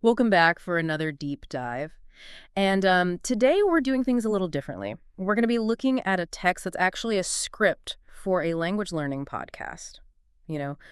Welcome back for another deep dive. And today we're doing things a little differently. We're going to be looking at a text that's actually a script for a language learning podcast.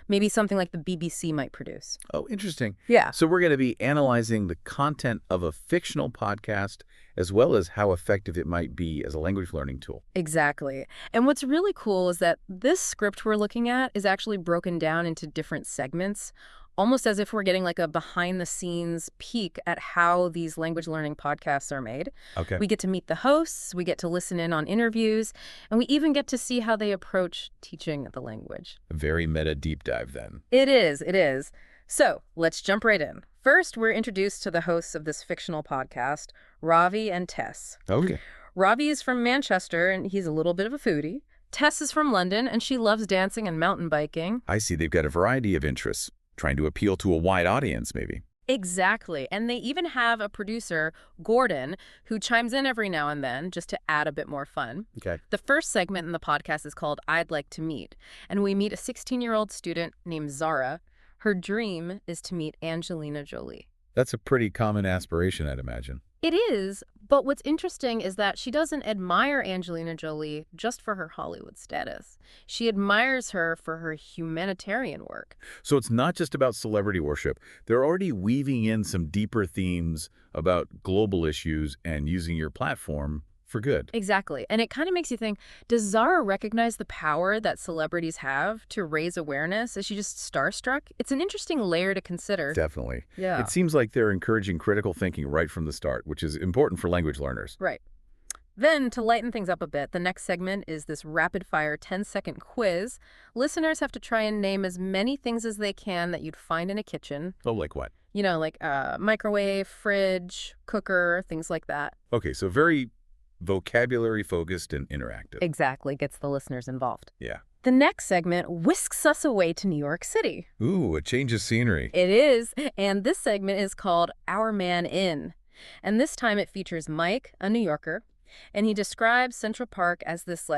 Maybe something like the BBC might produce. Oh, interesting. Yeah. So we're going to be analyzing the content of a fictional podcast as well as how effective it might be as a language learning tool. Exactly. And what's really cool is that this script we're looking at is actually broken down into different segments, almost as if we're getting like a behind-the-scenes peek at how these language learning podcasts are made. Okay. We get to meet the hosts, we get to listen in on interviews, and we even get to see how they approach teaching the language. A very meta deep dive then. It is. So let's jump right in. First, we're introduced to the hosts of this fictional podcast, Ravi and Tess. Okay. Ravi is from Manchester, and he's a little bit of a foodie. Tess is from London, and she loves dancing and mountain biking. I see they've got a variety of interests, trying to appeal to a wide audience maybe. Exactly. And they even have a producer, Gordon, who chimes in every now and then just to add a bit more fun. Okay. The first segment in the podcast is called I'd Like to Meet, and we meet a 16-year-old student named Zara. Her dream is to meet Angelina Jolie. That's a pretty common aspiration, I'd imagine. It is, but what's interesting is that she doesn't admire Angelina Jolie just for her Hollywood status. She admires her for her humanitarian work. So it's not just about celebrity worship. They're already weaving in some deeper themes about global issues and using your platform for good. Exactly. And it kind of makes you think, does Zara recognize the power that celebrities have to raise awareness? Is she just starstruck? It's an interesting layer to consider. Definitely. Yeah. It seems like they're encouraging critical thinking right from the start, which is important for language learners. Right. Then, to lighten things up a bit, the next segment is this rapid-fire 10-second quiz. Listeners have to try and name as many things as they can that you'd find in a kitchen. Oh, like what? Like microwave, fridge, cooker, things like that. Okay, so very vocabulary-focused and interactive. Exactly. Gets the listeners involved. Yeah. The next segment whisks us away to New York City. Ooh, a change of scenery. It is, and this segment is called Our Man In. And this time it features Mike, a New Yorker, and he describes Central Park as this,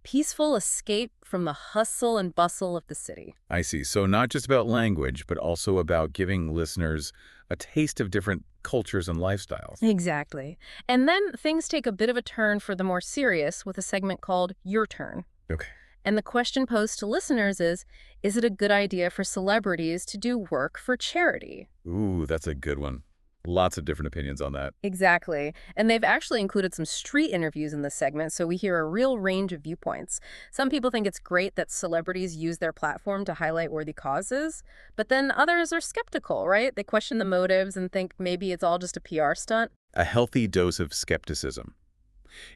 peaceful escape from the hustle and bustle of the city. I see. So not just about language, but also about giving listeners a taste of different cultures and lifestyles. Exactly. And then things take a bit of a turn for the more serious with a segment called Your Turn. Okay. And the question posed to listeners is it a good idea for celebrities to do work for charity? Ooh, that's a good one. Lots of different opinions on that. Exactly. And they've actually included some street interviews in this segment, so we hear a real range of viewpoints. Some people think it's great that celebrities use their platform to highlight worthy causes, but then others are skeptical, right? They question the motives and think maybe it's all just a PR stunt. A healthy dose of skepticism.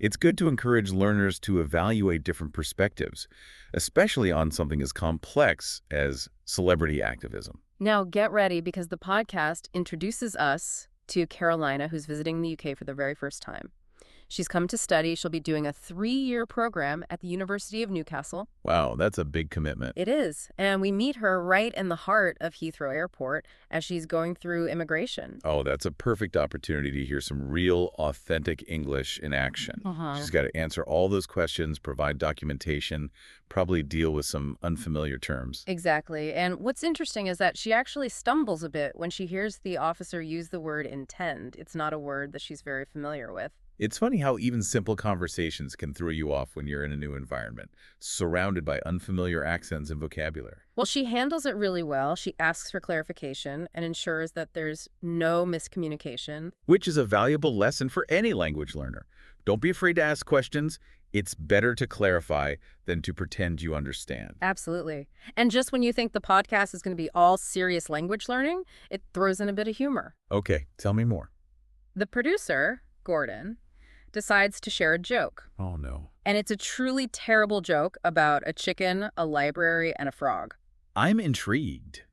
It's good to encourage learners to evaluate different perspectives, especially on something as complex as celebrity activism. Now, get ready because the podcast introduces us to Carolina, who's visiting the UK for the very first time. She's come to study. She'll be doing a 3-year program at the University of Newcastle. Wow, that's a big commitment. It is. And we meet her right in the heart of Heathrow Airport as she's going through immigration. Oh, that's a perfect opportunity to hear some real, authentic English in action. She's got to answer all those questions, provide documentation, probably deal with some unfamiliar terms. Exactly. And what's interesting is that she actually stumbles a bit when she hears the officer use the word intend. It's not a word that she's very familiar with. It's funny how even simple conversations can throw you off when you're in a new environment, surrounded by unfamiliar accents and vocabulary. Well, she handles it really well. She asks for clarification and ensures that there's no miscommunication. Which is a valuable lesson for any language learner. Don't be afraid to ask questions. It's better to clarify than to pretend you understand. Absolutely. And just when you think the podcast is going to be all serious language learning, it throws in a bit of humor. Okay, tell me more. The producer, Gordon, decides to share a joke. Oh, no. And it's a truly terrible joke about a chicken, a library, and a frog. I'm intrigued,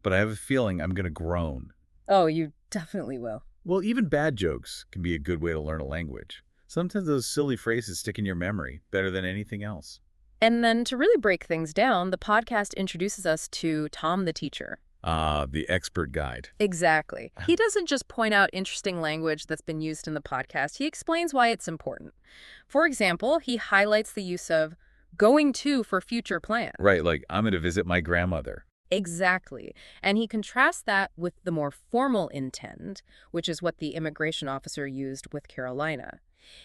but I have a feeling I'm going to groan. Oh, you definitely will. Well, even bad jokes can be a good way to learn a language. Sometimes those silly phrases stick in your memory better than anything else. And then to really break things down, the podcast introduces us to Tom the teacher. The expert guide. Exactly. He doesn't just point out interesting language that's been used in the podcast. He explains why it's important. For example, he highlights the use of going to for future plans. Right, like I'm going to visit my grandmother. Exactly. And he contrasts that with the more formal intent, which is what the immigration officer used with Carolina.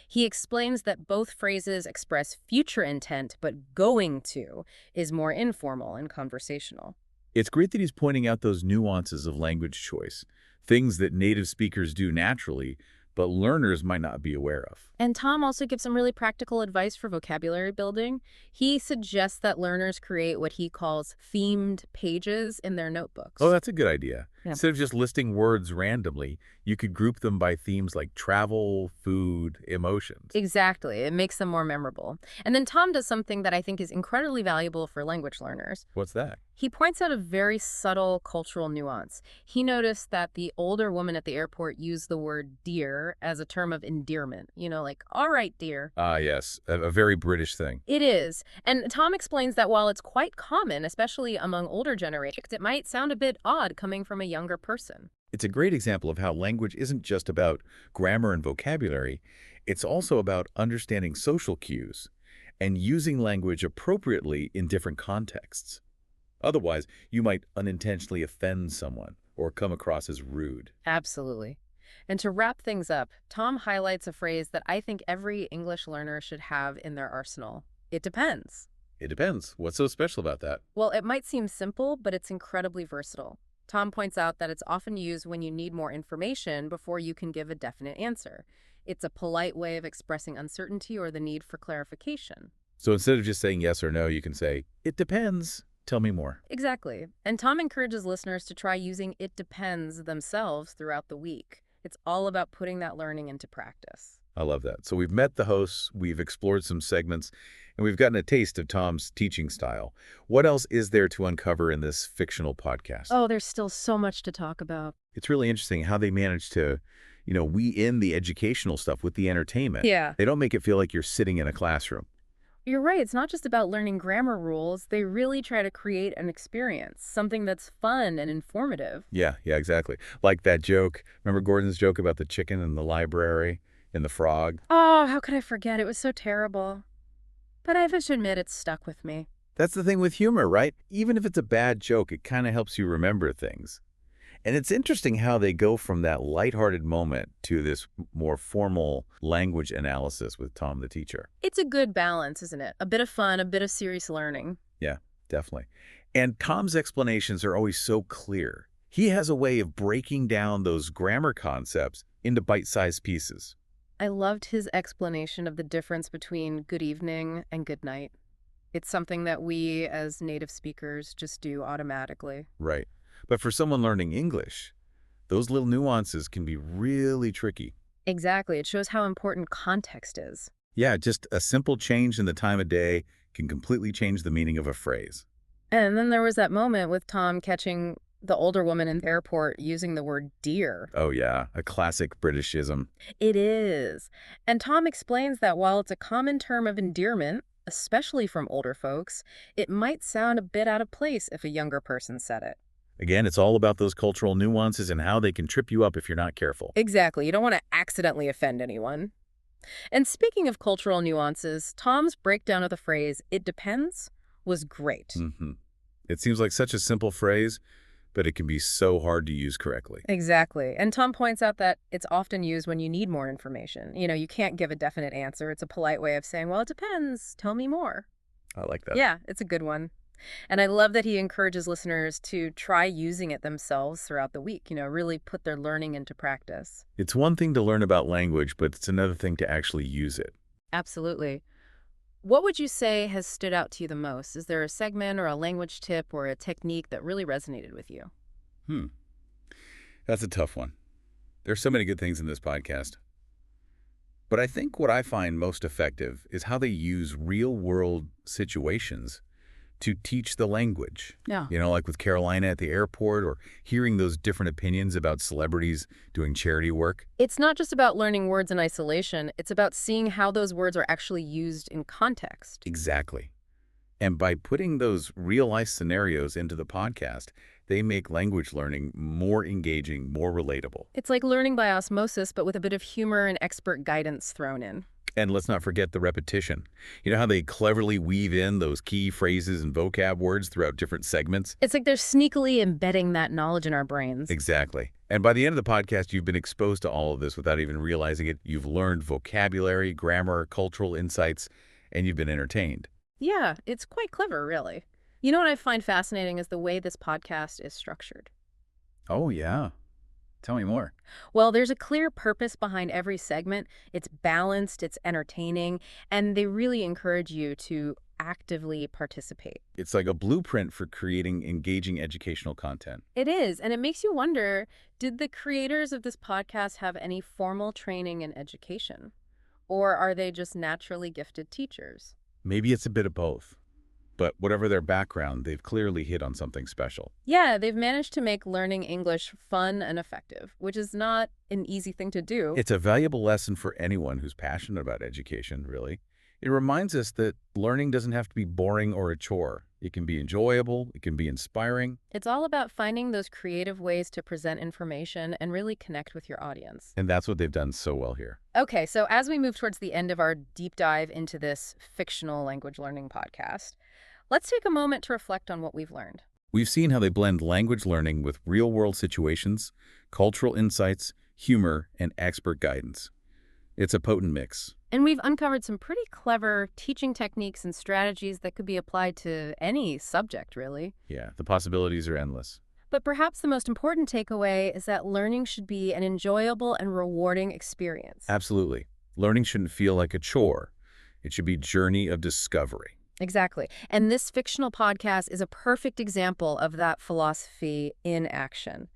He explains that both phrases express future intent, but going to is more informal and conversational. It's great that he's pointing out those nuances of language choice, things that native speakers do naturally, but learners might not be aware of. And Tom also gives some really practical advice for vocabulary building. He suggests that learners create what he calls themed pages in their Oh, notebooks. that's a good idea. Yeah. Instead of just listing words randomly, you could group them by themes like travel, food, emotions. Exactly. It makes them more memorable. And then Tom does something that I think is incredibly valuable for language learners. What's that? He points out a very subtle cultural nuance. He noticed that the older woman at the airport used the word dear as a term of endearment. Like, all right, dear. Ah, yes, a very British thing. It is. And Tom explains that while it's quite common, especially among older generations, it might sound a bit odd coming from a younger person. It's a great example of how language isn't just about grammar and vocabulary, it's also about understanding social cues and using language appropriately in different contexts. Otherwise, you might unintentionally offend someone or come across as rude. Absolutely. And to wrap things up, Tom highlights a phrase that I think every English learner should have in their arsenal. It depends. It depends. What's so special about that? Well, it might seem simple, but it's incredibly versatile. Tom points out that it's often used when you need more information before you can give a definite answer. It's a polite way of expressing uncertainty or the need for clarification. So instead of just saying yes or no, you can say, it depends. Tell me more. Exactly. And Tom encourages listeners to try using "it depends" themselves throughout the week. It's all about putting that learning into practice. I love that. So we've met the hosts, we've explored some segments, and we've gotten a taste of Tom's teaching style. What else is there to uncover in this fictional podcast? Oh, there's still so much to talk about. It's really interesting how they manage to, weave in the educational stuff with the entertainment. Yeah. They don't make it feel like you're sitting in a classroom. You're right. It's not just about learning grammar rules. They really try to create an experience, something that's fun and informative. Yeah, exactly. Like that joke. Remember Gordon's joke about the chicken in the library and the frog? Oh, how could I forget? It was so terrible. But I have to admit, it's stuck with me. That's the thing with humor, right? Even if it's a bad joke, it kind of helps you remember things. And it's interesting how they go from that lighthearted moment to this more formal language analysis with Tom the teacher. It's a good balance, isn't it? A bit of fun, a bit of serious learning. Yeah, definitely. And Tom's explanations are always so clear. He has a way of breaking down those grammar concepts into bite-sized pieces. I loved his explanation of the difference between good evening and good night. It's something that we as native speakers just do automatically. Right. But for someone learning English, those little nuances can be really tricky. Exactly. It shows how important context is. Yeah, just a simple change in the time of day can completely change the meaning of a phrase. And then there was that moment with Tom catching the older woman in the airport using the word dear. Oh yeah, a classic Britishism. It is. And Tom explains that while it's a common term of endearment, especially from older folks, it might sound a bit out of place if a younger person said it. Again, it's all about those cultural nuances and how they can trip you up if you're not careful. Exactly. You don't want to accidentally offend anyone. And speaking of cultural nuances, Tom's breakdown of the phrase, "it depends," was great. It seems like such a simple phrase, but it can be so hard to use correctly. Exactly. And Tom points out that it's often used when you need more information. You can't give a definite answer. It's a polite way of saying, well, it depends. Tell me more. I like that. Yeah, it's a good one. And I love that he encourages listeners to try using it themselves throughout the week, really put their learning into practice. It's one thing to learn about language, but it's another thing to actually use it. Absolutely. What would you say has stood out to you the most? Is there a segment or a language tip or a technique that really resonated with you? That's a tough one. There's so many good things in this podcast. But I think what I find most effective is how they use real-world situations to teach the language. Yeah. Like with Carolina at the airport or hearing those different opinions about celebrities doing charity work. It's not just about learning words in isolation. It's about seeing how those words are actually used in context. Exactly. And by putting those real-life scenarios into the podcast, they make language learning more engaging, more relatable. It's like learning by osmosis, but with a bit of humor and expert guidance thrown in. And let's not forget the repetition. You know how they cleverly weave in those key phrases and vocab words throughout different segments? It's like they're sneakily embedding that knowledge in our brains. Exactly. And by the end of the podcast, you've been exposed to all of this without even realizing it. You've learned vocabulary, grammar, cultural insights, and you've been entertained. Yeah, it's quite clever, really. You know what I find fascinating is the way this podcast is structured. Oh, yeah. Tell me more. Well, there's a clear purpose behind every segment. It's balanced, it's entertaining, and they really encourage you to actively participate. It's like a blueprint for creating engaging educational content. It is, and it makes you wonder, did the creators of this podcast have any formal training in education? Or are they just naturally gifted teachers? Maybe it's a bit of both. But whatever their background, they've clearly hit on something special. Yeah, they've managed to make learning English fun and effective, which is not an easy thing to do. It's a valuable lesson for anyone who's passionate about education, really. It reminds us that learning doesn't have to be boring or a chore. It can be enjoyable, it can be inspiring. It's all about finding those creative ways to present information and really connect with your audience. And that's what they've done so well here. Okay, so as we move towards the end of our deep dive into this fictional language learning podcast, let's take a moment to reflect on what we've learned. We've seen how they blend language learning with real-world situations, cultural insights, humor, and expert guidance. It's a potent mix. And we've uncovered some pretty clever teaching techniques and strategies that could be applied to any subject, really. Yeah, the possibilities are endless. But perhaps the most important takeaway is that learning should be an enjoyable and rewarding experience. Absolutely. Learning shouldn't feel like a chore. It should be a journey of discovery. Exactly. And this fictional podcast is a perfect example of that philosophy in action.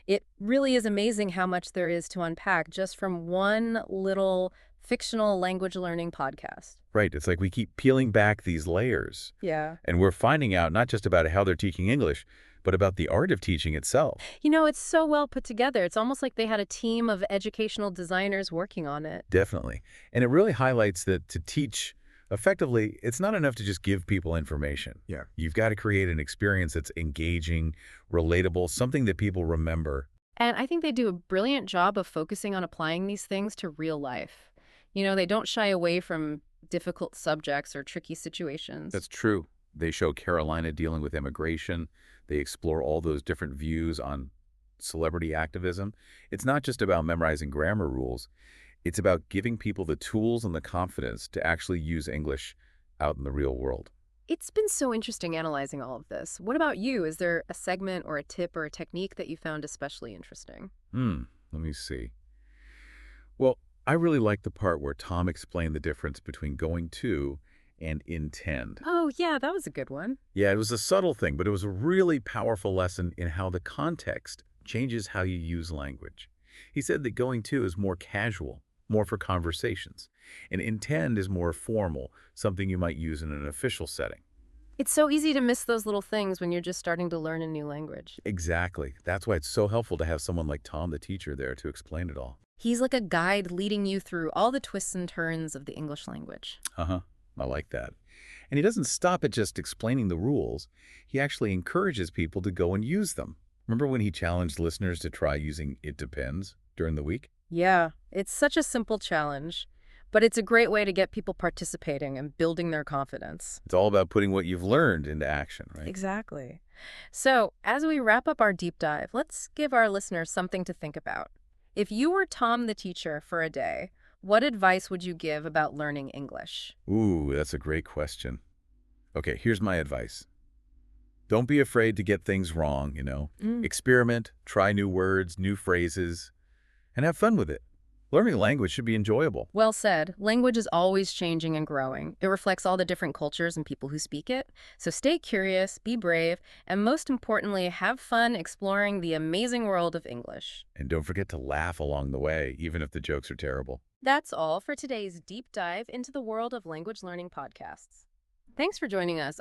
It really is amazing how much there is to unpack just from one little fictional language learning podcast. Right. It's like we keep peeling back these layers. Yeah. And we're finding out not just about how they're teaching English, but about the art of teaching itself. You know, it's so well put together. It's almost like they had a team of educational designers working on it. Definitely. And it really highlights that to teach effectively, it's not enough to just give people information. Yeah. You've got to create an experience that's engaging, relatable, something that people remember. And I think they do a brilliant job of focusing on applying these things to real life. You know, they don't shy away from difficult subjects or tricky situations. That's true. They show Carolina dealing with immigration. They explore all those different views on celebrity activism. It's not just about memorizing grammar rules. It's about giving people the tools and the confidence to actually use English out in the real world. It's been so interesting analyzing all of this. What about you? Is there a segment or a tip or a technique that you found especially interesting? Let me see. Well, I really like the part where Tom explained the difference between going to and intend. Oh, yeah, that was a good one. Yeah, it was a subtle thing, but it was a really powerful lesson in how the context changes how you use language. He said that going to is more casual, more for conversations, and intend is more formal, something you might use in an official setting. It's so easy to miss those little things when you're just starting to learn a new language. Exactly. That's why it's so helpful to have someone like Tom, the teacher, there to explain it all. He's like a guide leading you through all the twists and turns of the English language. Uh-huh. I like that. And he doesn't stop at just explaining the rules. He actually encourages people to go and use them. Remember when he challenged listeners to try using "it depends" during the week? Yeah, it's such a simple challenge, but it's a great way to get people participating and building their confidence. It's all about putting what you've learned into action, right? Exactly. So, as we wrap up our deep dive, let's give our listeners something to think about. If you were Tom the teacher for a day, what advice would you give about learning English? Ooh, that's a great question. Okay, here's my advice. Don't be afraid to get things wrong, Experiment, try new words, new phrases, and have fun with it. Learning language should be enjoyable. Well said. Language is always changing and growing. It reflects all the different cultures and people who speak it. So stay curious, be brave, and most importantly, have fun exploring the amazing world of English. And don't forget to laugh along the way, even if the jokes are terrible. That's all for today's deep dive into the world of language learning podcasts. Thanks for joining us.